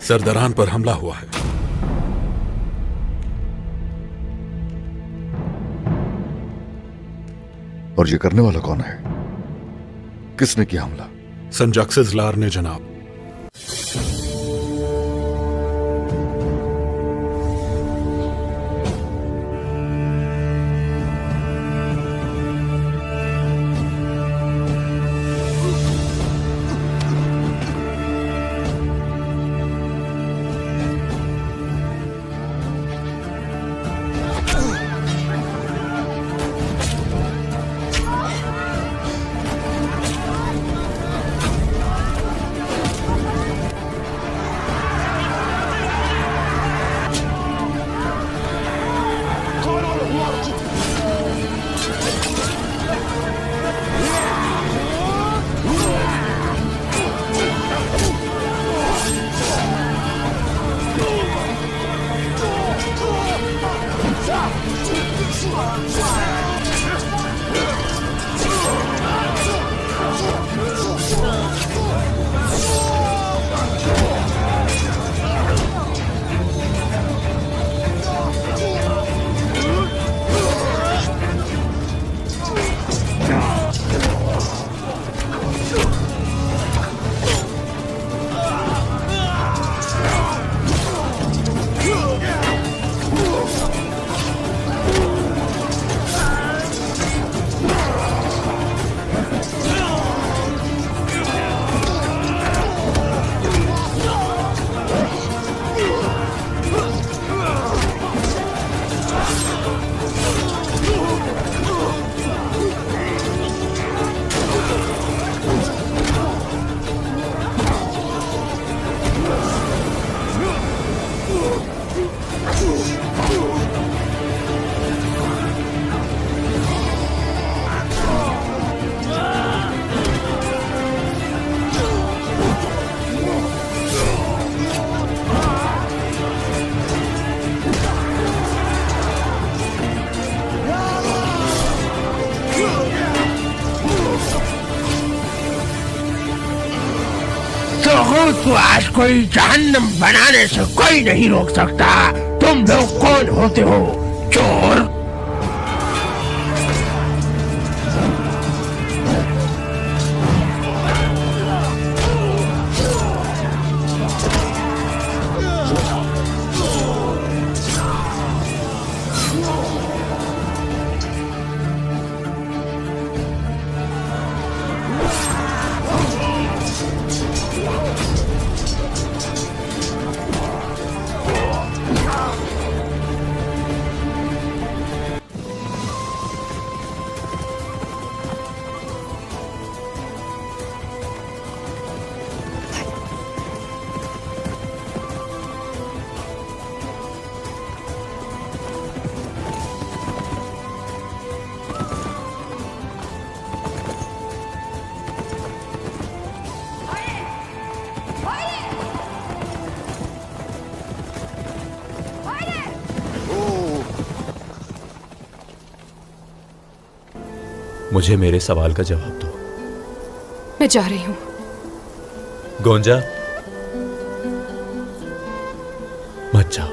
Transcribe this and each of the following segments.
سردران پر حملہ ہوا ہے. اور یہ کرنے والا کون ہے؟ کس نے کیا حملہ؟ سنجاکسز لار نے جناب. تو آج کوئی جہنم بنانے سے کوئی نہیں روک سکتا. تم لوگ کون ہوتے ہو؟ چور؟ مجھے میرے سوال کا جواب دو. میں جا رہی ہوں. گونجا مت جاؤ.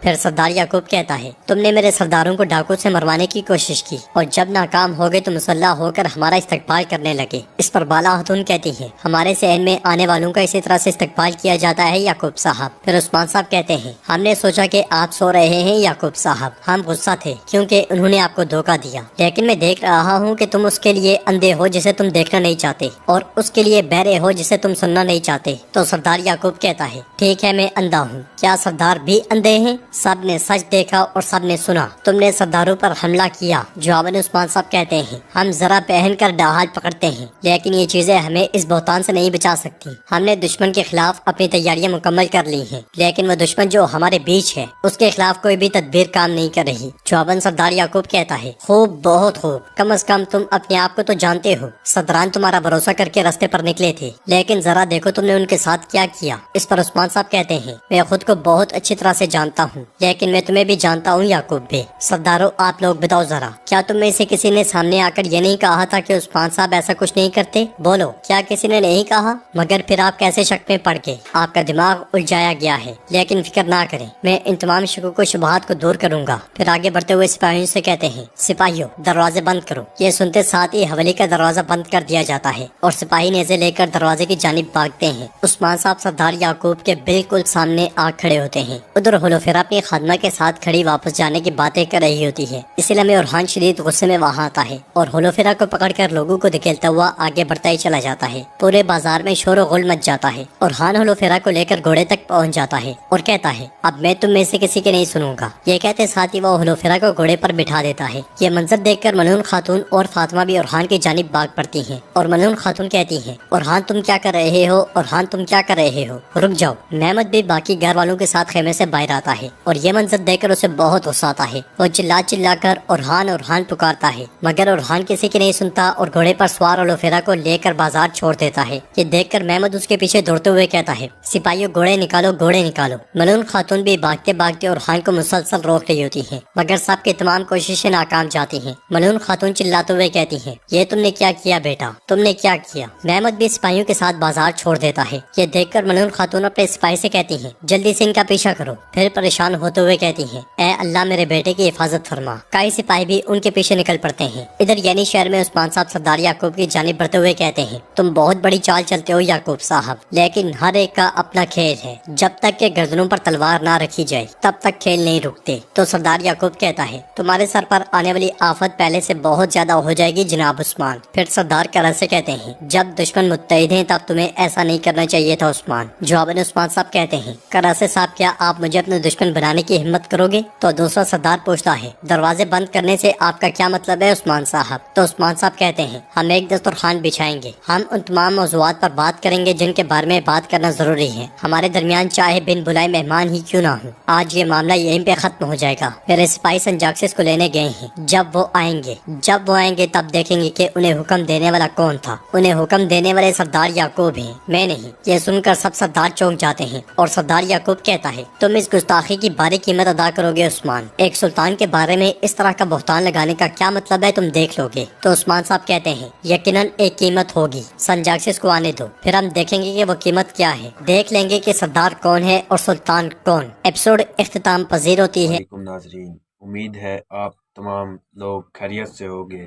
پھر سردار یعقوب کہتا ہے تم نے میرے سرداروں کو ڈاکو سے مروانے کی کوشش کی اور جب ناکام ہو گئے تو مسلح ہو کر ہمارا استقبال کرنے لگے۔ اس پر بالا خاتون کہتی ہے ہمارے صحن میں آنے والوں کا اسی طرح سے استقبال کیا جاتا ہے یعقوب صاحب۔ پھر عثمان صاحب کہتے ہیں ہم نے سوچا کہ آپ سو رہے ہیں یعقوب صاحب، ہم غصہ تھے کیونکہ انہوں نے آپ کو دھوکہ دیا، لیکن میں دیکھ رہا ہوں کہ تم اس کے لیے اندھے ہو جسے تم دیکھنا نہیں چاہتے اور اس کے لیے بہرے ہو جسے تم سننا نہیں چاہتے۔ تو سردار یعقوب کہتا ہے ٹھیک ہے میں اندھا ہوں، کیا سردار بھی اندھے ہیں؟ سب نے سچ دیکھا اور سب نے سنا، تم نے سرداروں پر حملہ کیا۔ جواباً عثمان صاحب کہتے ہیں ہم ذرا پہن کر ڈہال پکڑتے ہیں لیکن یہ چیزیں ہمیں اس بہتان سے نہیں بچا سکتی۔ ہم نے دشمن کے خلاف اپنی تیاریاں مکمل کر لی ہیں لیکن وہ دشمن جو ہمارے بیچ ہے اس کے خلاف کوئی بھی تدبیر کام نہیں کر رہی۔ جواباً سردار یعقوب کہتا ہے خوب، بہت خوب، کم از کم تم اپنے آپ کو تو جانتے ہو، صدران تمہارا بھروسہ کر کے راستے پر نکلے تھے لیکن ذرا دیکھو تم نے ان کے ساتھ کیا کیا۔ اس پر عثمان صاحب کہتے ہیں میں خود کو بہت اچھی طرح سے جانتا ہوں لیکن میں تمہیں بھی جانتا ہوں یعقوب بھی۔ سرداروں آپ لوگ بتاؤ ذرا، کیا تم میں سے کسی نے سامنے آ کر یہ نہیں کہا تھا کہ عثمان صاحب ایسا کچھ نہیں کرتے؟ بولو، کیا کسی نے نہیں کہا؟ مگر پھر آپ کیسے شک میں پڑ گئے؟ آپ کا دماغ الجھایا گیا ہے، لیکن فکر نہ کریں، میں ان تمام شکوک و شبہات کو دور کروں گا۔ پھر آگے بڑھتے ہوئے سپاہیوں سے کہتے ہیں سپاہیوں دروازے بند کرو۔ یہ سنتے ساتھ ہی حویلی کا دروازہ بند کر دیا جاتا ہے اور سپاہی نیزے لے کر دروازے کی جانب بھاگتے ہیں۔ عثمان صاحب سردار یعقوب کے بالکل سامنے آ کھڑے ہوتے ہیں۔ ادھر ہولوفیرا اپنی خادمہ کے ساتھ کھڑی واپس جانے کی باتیں کر رہی ہوتی ہے۔ اس لیے اورحان شدید غصے میں وہاں آتا ہے اور ہولوفیرا کو پکڑ کر لوگوں کو دھکیلتا ہوا آگے بڑھتا ہی چلا جاتا ہے۔ پورے بازار میں شور و غل مچ جاتا ہے۔ اورحان ہولوفیرا کو لے کر گھوڑے تک پہنچ جاتا ہے اور کہتا ہے اب میں تم میں سے کسی کے نہیں سنوں گا۔ یہ کہتے ساتھ ہی وہ ہولوفیرا کو گھوڑے پر بٹھا دیتا ہے۔ یہ منظر دیکھ کر ملعون خاتون اور فاطمہ بھی اورحان کی جانب بھاگ پڑتی ہیں اور ملعون خاتون کہتی ہیں اورحان تم کیا کر رہے ہو؟ اورحان تم کیا کر رہے ہو؟ رک جاؤ۔ محمد بھی باقی گھر والوں کے ساتھ خیمے سے باہر آتا ہے اور یہ منظر دیکھ کر اسے بہت غصہ آتا ہے۔ وہ چلا چلا کر اورحان اورحان پکارتا ہے مگر اورحان کسی کی نہیں سنتا اور گھوڑے پر سوار ہولوفیرا کو لے کر بازار چھوڑ دیتا ہے۔ یہ دیکھ کر محمد اس کے پیچھے دوڑتے ہوئے کہتا ہے سپاہیوں گھوڑے نکالو، گھوڑے نکالو۔ ملعون خاتون بھی بھاگتے بھاگتے اورحان کو مسلسل روک رہی ہوتی ہیں مگر سب کی تمام کوششیں ناکام جاتی ہیں۔ ملعون خاتون چلاتے ہوئے کہتی ہیں یہ تم نے کیا کیا بیٹا، تم نے کیا کیا؟ محمد بھی سپاہیوں کے ساتھ بازار چھوڑ دیتا ہے۔ یہ دیکھ کر ملعون خاتون اپنے سپاہی سے کہتی ہیں جلدی سے ان کا پیچھا کرو۔ پھر پریشان ہوتے ہوئے کہتی ہیں اے اللہ میرے بیٹے کی حفاظت فرما۔ کئی سپاہی بھی ان کے پیچھے نکل پڑتے ہیں۔ ادھر یعنی شہر میں عثمان صاحب سردار یعقوب کی جانب بڑھتے ہوئے کہتے ہیں تم بہت بڑی چال چلتے ہو یعقوب صاحب، لیکن ہر ایک کا اپنا کھیل ہے، جب تک کہ گردنوں پر تلوار نہ رکھی جائے تب تک کھیل نہیں رکتے۔ تو سردار یعقوب کہتا ہے تمہارے سر پر آنے والی آفت پہلے سے بہت زیادہ ہو جائے گی جناب عثمان۔ پھر سردار کرا سے کہتے ہیں جب دشمن متحد ہیں تب تمہیں ایسا نہیں کرنا چاہیے تھا عثمان۔ جواباً عثمان صاحب کہتے ہیں کرا سے صاحب کیا آپ مجھے اپنے دشمن بنانے کی ہمت کرو گے؟ تو دوسرا سردار پوچھتا ہے دروازے بند کرنے سے آپ کا کیا مطلب ہے عثمان صاحب؟ تو عثمان صاحب کہتے ہیں ہم ایک دسترخوان بچھائیں گے، ہم ان تمام موضوعات پر بات کریں گے جن کے بارے میں بات کرنا ضروری ہے، ہمارے درمیان چاہے بن بلائے مہمان ہی کیوں نہ ہو۔ آج یہ معاملہ یہیں پہ ختم ہو جائے گا۔ میرے سپاہی سنجاکسس کو لینے گئے ہیں، جب وہ آئیں گے تب دیکھیں گے کہ انہیں حکم دینے والا کون تھا۔ انہیں حکم دینے والے سردار یعقوب ہیں، میں نہیں۔ یہ سن کر سب سردار چونک جاتے ہیں اور سردار یعقوب کہتا ہے تم اس گستاخی کی بھاری قیمت ادا کرو گے عثمان، ایک سلطان کے بارے میں اس طرح کا بہتان لگانے کا کیا مطلب ہے تم دیکھ لو گے۔ تو عثمان صاحب کہتے ہیں یقیناً ایک قیمت ہوگی، سنجاکسس کو آنے دو، پھر ہم دیکھیں گے کہ وہ قیمت کیا ہے، دیکھ لیں گے کہ سردار کون ہے اور سلطان کون۔ ایپیسوڈ اختتام پذیر ہوتی ہے۔ وعلیکم ناظرین، امید ہے آپ تمام لوگ خیریت سے ہوگے۔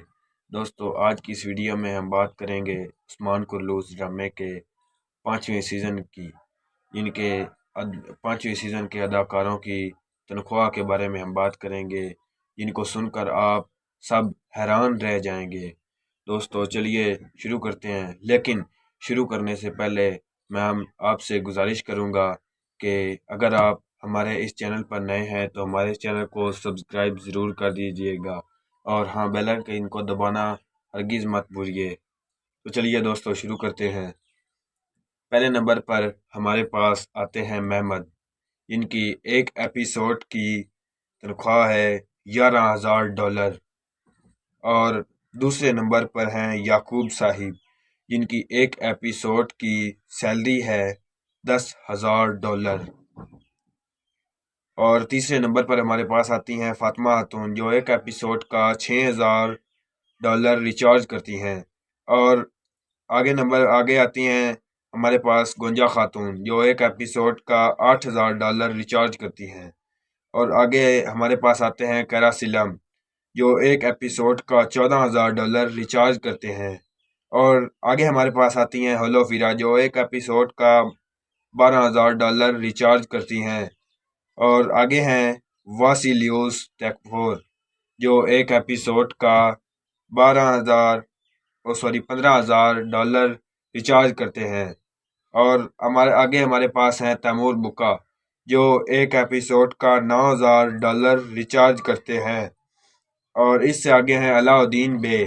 دوستو آج کی اس ویڈیو میں ہم بات کریں گے عثمان کرلوس ڈرامے کے 5ویں سیزن کی، ان کے 5ویں سیزن کے اداکاروں کی تنخواہ کے بارے میں ہم بات کریں گے، جن کو سن کر آپ سب حیران رہ جائیں گے۔ دوستو چلیے شروع کرتے ہیں، لیکن شروع کرنے سے پہلے میں آپ سے گزارش کروں گا کہ اگر آپ ہمارے اس چینل پر نئے ہیں تو ہمارے اس چینل کو سبسکرائب ضرور کر دیجئے گا اور ہاں بیل آئیکن کو دبانا ہرگز مت بھولیے۔ تو چلیے دوستو شروع کرتے ہیں۔ پہلے نمبر پر ہمارے پاس آتے ہیں محمد، جن کی ایک ایپیسوڈ کی تنخواہ ہے $11,000 اور دوسرے نمبر پر ہیں یعقوب صاحب، جن کی ایک ایپیسوڈ کی سیلری ہے $10,000 اور تیسرے نمبر پر ہمارے پاس آتی ہیں فاطمہ خاتون، جو ایک ایپیسوڈ کا $6,000 ریچارج کرتی ہیں اور آگے آتی ہیں ہمارے پاس گونجا خاتون جو ایک ایپیسوڈ کا $8,000 ریچارج کرتی ہیں، اور آگے ہمارے پاس آتے ہیں کیرا سلم جو ایک ایپیسوڈ کا $14,000 ریچارج کرتے ہیں، اور آگے ہمارے پاس آتی ہیں ہولو فیرا جو ایک ایپیسوڈ کا $12,000 ریچارج کرتی ہیں، اور آگے ہیں واسیلیوس ٹیکفور جو ایک ایپیسوڈ کا $15,000 ریچارج کرتے ہیں، اور آگے ہمارے پاس ہیں تیمور بکا جو ایک ایپیسوڈ کا $9,000 ریچارج کرتے ہیں، اور اس سے آگے ہیں علاء الدین بے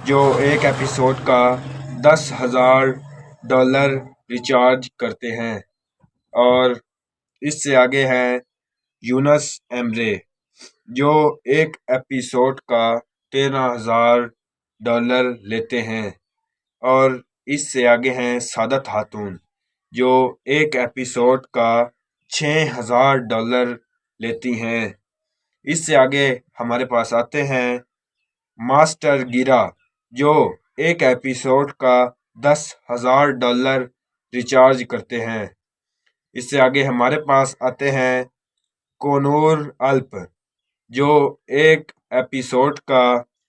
جو ایک ایپیسوڈ کا $10,000 ریچارج کرتے ہیں، اور اس سے آگے ہیں یونس ایمرے جو ایک ایپیسوڈ کا $13,000 لیتے ہیں، اور اس سے آگے ہیں سعادت خاتون جو ایک ایپیسوڈ کا $6,000 لیتی ہیں۔ اس سے آگے ہمارے پاس آتے ہیں ماسٹر گیرا جو ایک ایپیسوڈ کا $10,000 ریچارج کرتے ہیں۔ اس سے آگے ہمارے پاس آتے ہیں کونور الپ جو ایک ایپیسوڈ کا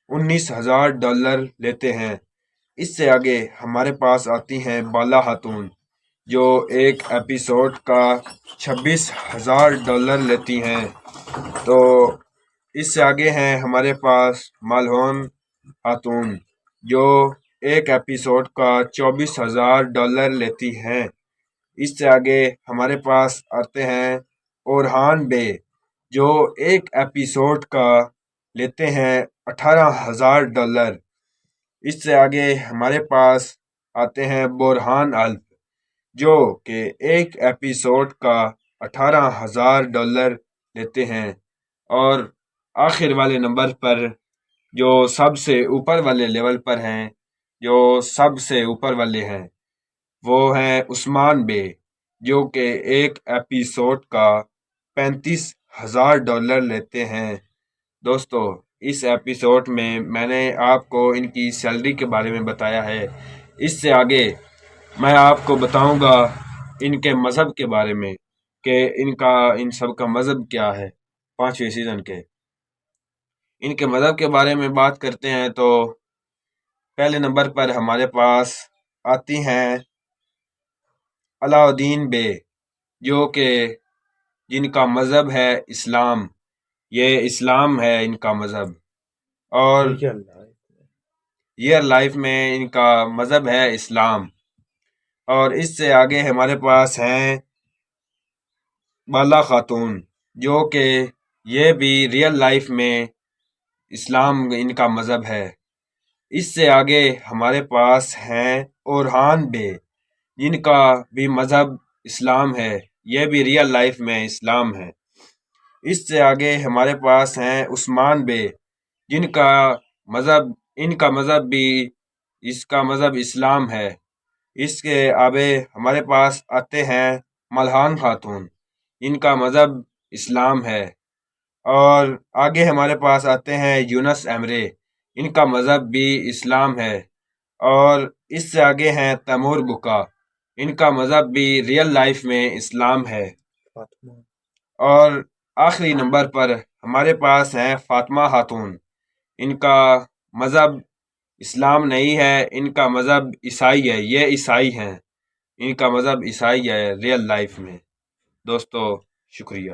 $19,000 لیتے ہیں۔ اس سے آگے ہمارے پاس آتی ہیں بالا خاتون جو ایک ایپیسوڈ کا $26,000 لیتی ہیں۔ تو اس سے آگے ہیں ہمارے پاس مالہون خاتون جو ایک ایپیسوڈ کا $24,000 لیتی ہیں۔ اس سے آگے ہمارے پاس آتے ہیں اورہان بے جو ایک ایپیسوڈ کا لیتے ہیں $18,000۔ اس سے آگے ہمارے پاس آتے ہیں برہان الپ جو کہ ایک ایپیسوڈ کا $18,000 لیتے ہیں، اور آخر والے نمبر پر جو سب سے اوپر والے لیول پر ہیں، جو سب سے اوپر والے ہیں، وہ ہیں عثمان بے جو کہ ایک ایپیسوڈ کا $35,000 لیتے ہیں۔ دوستو اس ایپیسوڈ میں نے آپ کو ان کی سیلری کے بارے میں بتایا ہے۔ اس سے آگے میں آپ کو بتاؤں گا ان کے مذہب کے بارے میں کہ ان سب کا مذہب کیا ہے 5ویں سیزن کے۔ ان کے مذہب کے بارے میں بات کرتے ہیں تو پہلے نمبر پر ہمارے پاس آتی ہیں علاء الدین بے جو کہ جن کا مذہب ہے اسلام، یہ اسلام ہے ان کا مذہب، اور ریئل لائف میں ان کا مذہب ہے اسلام۔ اور اس سے آگے ہمارے پاس ہیں بالا خاتون جو کہ یہ بھی ریئل لائف میں اسلام ان کا مذہب ہے۔ اس سے آگے ہمارے پاس ہیں اورہان بے جن کا بھی مذہب اسلام ہے، یہ بھی ریئل لائف میں اسلام ہے۔ اس سے آگے ہمارے پاس ہیں عثمان بے جن کا مذہب بھی اس کا مذہب اسلام ہے۔ اس کے آگے ہمارے پاس آتے ہیں ملہان خاتون، ان کا مذہب اسلام ہے، اور آگے ہمارے پاس آتے ہیں یونس ایمرے، ان کا مذہب بھی اسلام ہے، اور اس سے آگے ہیں تیمور بکا، ان کا مذہب بھی ریئل لائف میں اسلام ہے، اور آخری نمبر پر ہمارے پاس ہیں فاطمہ خاتون، ان کا مذہب اسلام نہیں ہے، ان کا مذہب عیسائی ہے، یہ عیسائی ہیں، ان کا مذہب عیسائی ہے ریئل لائف میں۔ دوستو شکریہ۔